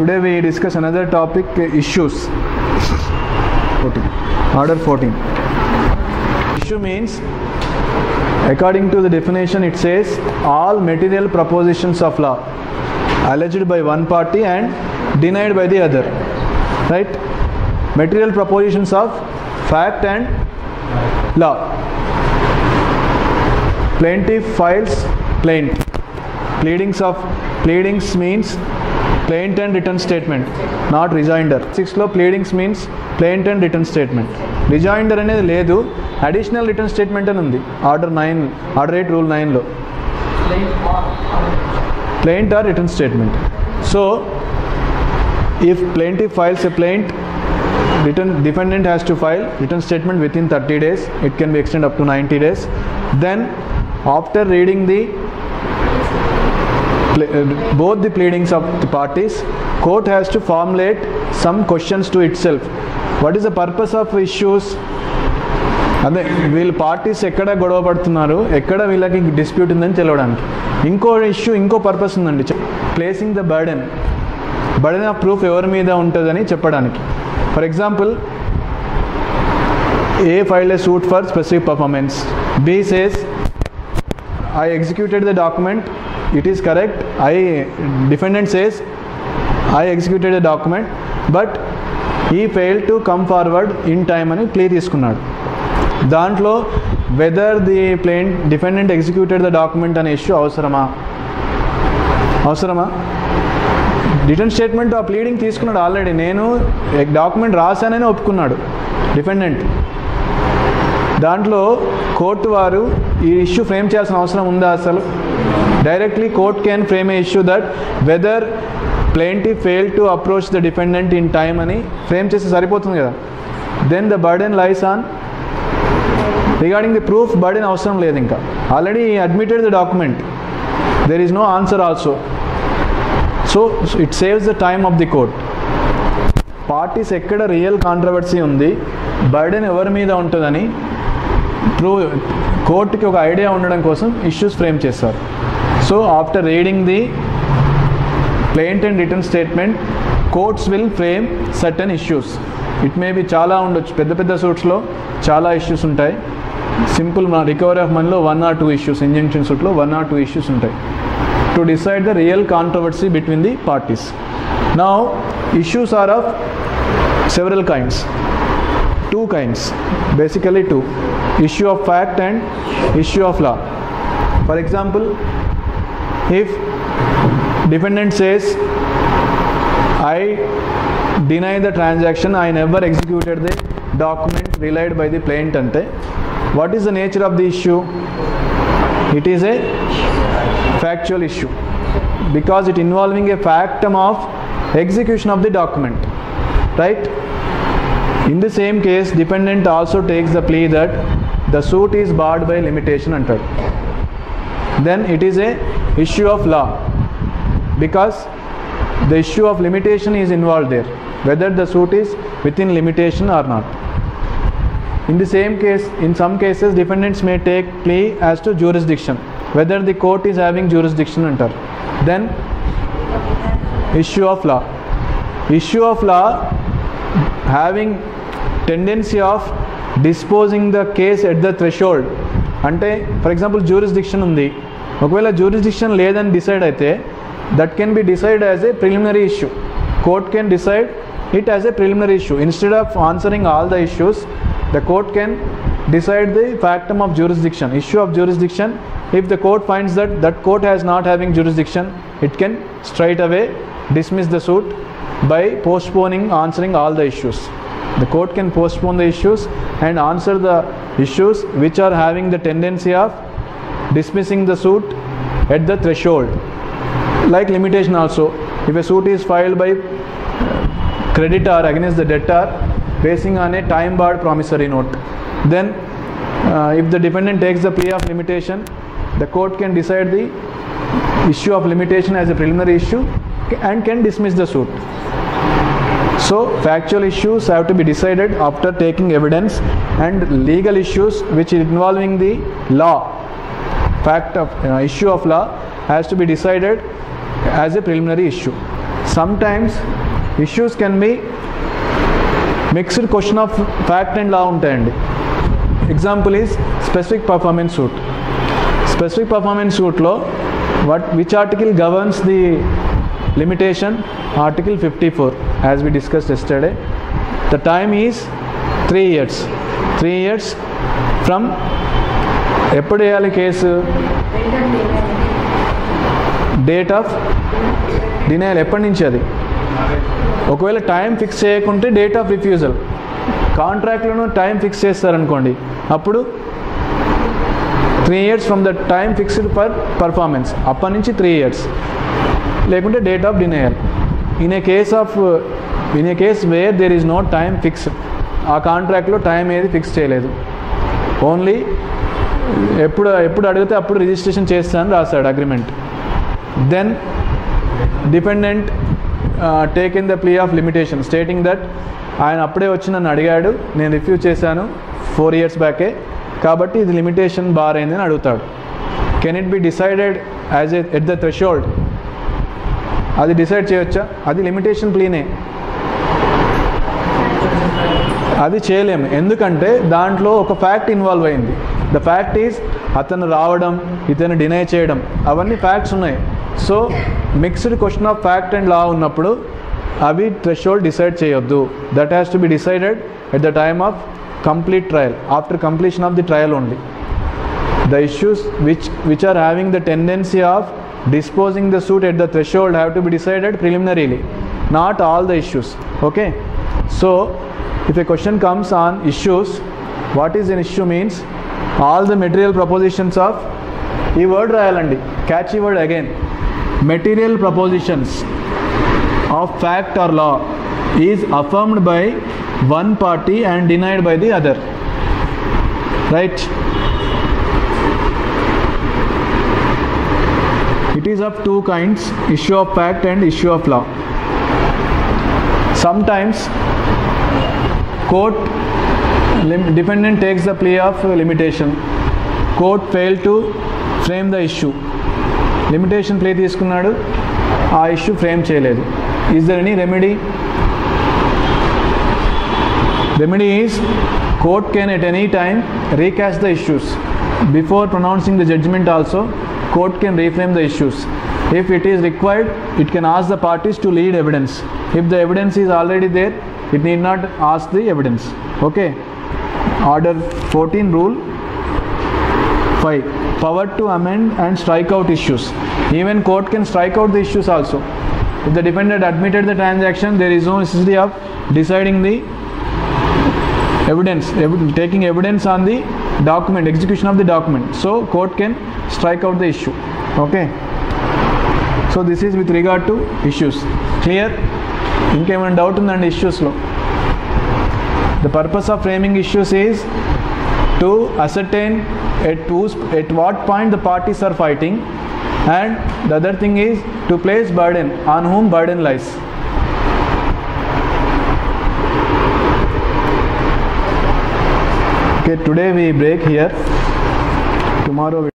Today we discuss another topic, issues. 14. Order 14. Issue means, according to the definition, it says all material propositions of law alleged by one party and denied by the other. Right? Material propositions of fact and law. Plaintiff files plaint. Pleadings means plaint and written statement, not rejoinder. 6 లో pleadings means plaint and written statement. Rejoinder అనేది లేదు, additional return statement అని ఉంది order 8 rule 9 లో. Plaint or written statement. So if plaintiff files a plaint, defendant has to file written statement within 30 days. It can be extended up to 90 days. Then after reading both the pleadings of the parties, court has to formulate some questions to itself. What is the purpose of issues? అదే వీళ్ళు parties ఎక్కడ గొడవ పడుతున్నారు, ఎక్కడ వీళ్ళకి dispute ఉందని తెలవడానికి. ఇంకో purpose ఉందండి, placing the burden of proof ఎవరి మీద ఉంటుందని చెప్పడానికి. For example, A filed a suit for specific performance. B says, I executed the document, it is correct. Defendant says, I executed the document, but he failed to come forward in time అని plea తీసుకున్నాడు. దాంట్లో whether the defendant executed the document అనే issue అవసరమా? Written statement ఆ pleading తీసుకున్నాడు already, నేను document రాశానని ఒప్పుకున్నాడు డిఫెండెంట్. దాంట్లో కోర్టు వారు ఈ ఇష్యూ ఫ్రేమ్ చేయాల్సిన అవసరం ఉందా? అసలు directly court can frame a issue that whether plaintiff failed to approach the defendant in time అని ఫ్రేమ్ చేస్తే సరిపోతుంది కదా. Then the burden lies on regarding the proof. Burden అవసరం లేదు, ఇంకా already admitted the document, there is no answer also. So it saves the time of the court. Parties ఎక్కడ real controversy ఉంది, burden ఎవరి మీద ఉంటుందని కోర్టుకి ఒక ఐడియా ఉండడం కోసం ఇష్యూస్ ఫ్రేమ్ చేస్తారు. So after reading the plaint and written statement, courts will frame certain issues. It may be చాలా ఉండొచ్చు, పెద్ద సూట్స్లో చాలా ఇష్యూస్ ఉంటాయి. సింపుల్ రికవరీ ఆఫ్ మనీలో 1 or 2 ఇష్యూస్, ఇంజంక్షన్ సూట్లో 1 or 2 ఇష్యూస్ ఉంటాయి to decide the real controversy between the parties. Now issues are of several kinds, 2 kinds, basically 2, issue of fact and issue of law. For example, if defendant says, I deny the transaction, I never executed the document relied by the plaintiff ante, what is the nature of the issue? It is a factual issue because it involving a factum of execution of the document, right? In the same case, defendant also takes the plea that the suit is barred by limitation antadu. Then it is a issue of law because the issue of limitation is involved there, whether the suit is within limitation or not. In the same case, in some cases, defendants may take plea as to jurisdiction, whether the court is having jurisdiction under. Then issue of law having tendency of disposing the case at the threshold. అంటే for example jurisdiction ఉంది, ఒకవేళ jurisdiction లేదని decide అయితే that can be decided as a preliminary issue. Court can decide it as a preliminary issue. Instead of answering all the issues, the court can decide the factum of jurisdiction, issue of jurisdiction. If the court finds that court has not having jurisdiction, it can straight away dismiss the suit by postponing answering all the issues. The court can postpone the issues and answer the issues which are having the tendency of dismissing the suit at the threshold. Like limitation also, if a suit is filed by creditor against the debtor basing on a time barred promissory note, then if the defendant takes the plea of limitation, the court can decide the issue of limitation as a preliminary issue and can dismiss the suit. So factual issues have to be decided after taking evidence, and legal issues which is involving the law, issue of law has to be decided as a preliminary issue. sometimes issues can be mixed question of fact and law ఉంటాయండి. Example is specific performance suit. Specific performance suit లో which article governs the limitation? Article 54, as we discussed yesterday. The time is 3 years. 3 years from ఎప్పుడు వేయాలి case? Date of denial ఎప్పటి నుంచి అది? ఒకవేళ time fix చేయకుంటే date of refusal. కాంట్రాక్ట్లోనూ time fix చేస్తారనుకోండి, అప్పుడు 3 years from the time fixed for performance, అప్పటి నుంచి 3 years. లేకుంటే date of denial. In a case where there is no time fixed, ఆ కాంట్రాక్ట్లో టైం ఏది ఫిక్స్ చేయలేదు, ఓన్లీ ఎప్పుడు అడిగితే అప్పుడు రిజిస్ట్రేషన్ చేస్తానని రాశాడు agreement. Then dependent taken the plea of limitation stating that ఆయన అప్పుడే వచ్చి నన్ను అడిగాడు, నేను రిఫ్యూజ్ చేశాను 4 years బ్యాకే, కాబట్టి ఇది లిమిటేషన్ బార్ అయింది అని అడుగుతాడు. Can it be decided as at the threshold? అది డిసైడ్ చేయొచ్చా? అది లిమిటేషన్ ప్లీనే, అది చేయలేము. ఎందుకంటే దాంట్లో ఒక ఫ్యాక్ట్ ఇన్వాల్వ్ అయింది. ద ఫ్యాక్ట్ ఈజ్ అతను రావడం, ఇతను డినై చేయడం, అవన్నీ ఫ్యాక్ట్స్ ఉన్నాయి. So mixed question of fact and law ఉన్నప్పుడు అవి థ్రెషోల్డ్ డిసైడ్ చేయొద్దు. That has to be decided at the time of complete trial, after completion of the trial only. The issues which are having the tendency of disposing the suit at the threshold have to be decided preliminarily, not all the issues. Okay, so if a question comes on issues, what is an issue means all the material propositions of, ఈ word రాయాలండి, catch ఈ word again, material propositions of fact or law is affirmed by one party and denied by the other, right? It is of two kinds, issue of fact and issue of law. Sometimes court defendant takes the plea of limitation, court failed to frame the issue, limitation plea తీసుకున్నాడు, ఆ issue frame చేయలేదు. Is there any remedy? Remedy is court can at any time recast the issues. Before pronouncing the judgment also, court can reframe the issues. If it is required, it can ask the parties to lead evidence. If the evidence is already there, it need not ask the evidence. Okay. Order 14 rule 5, power to amend and strike out issues. Even court can strike out the issues also. If the defendant admitted the transaction, there is no necessity of deciding the evidence, taking evidence on the document, execution of the document. So court can strike out the issue. Okay, so this is with regard to issues. Clear? ఇంకేమైనా doubt ఉందండి ఇష్యూస్లో? The purpose of framing issues is to ascertain at what point the parties are fighting, and the other thing is to place burden on whom burden lies. Okay, today we break here. Tomorrow we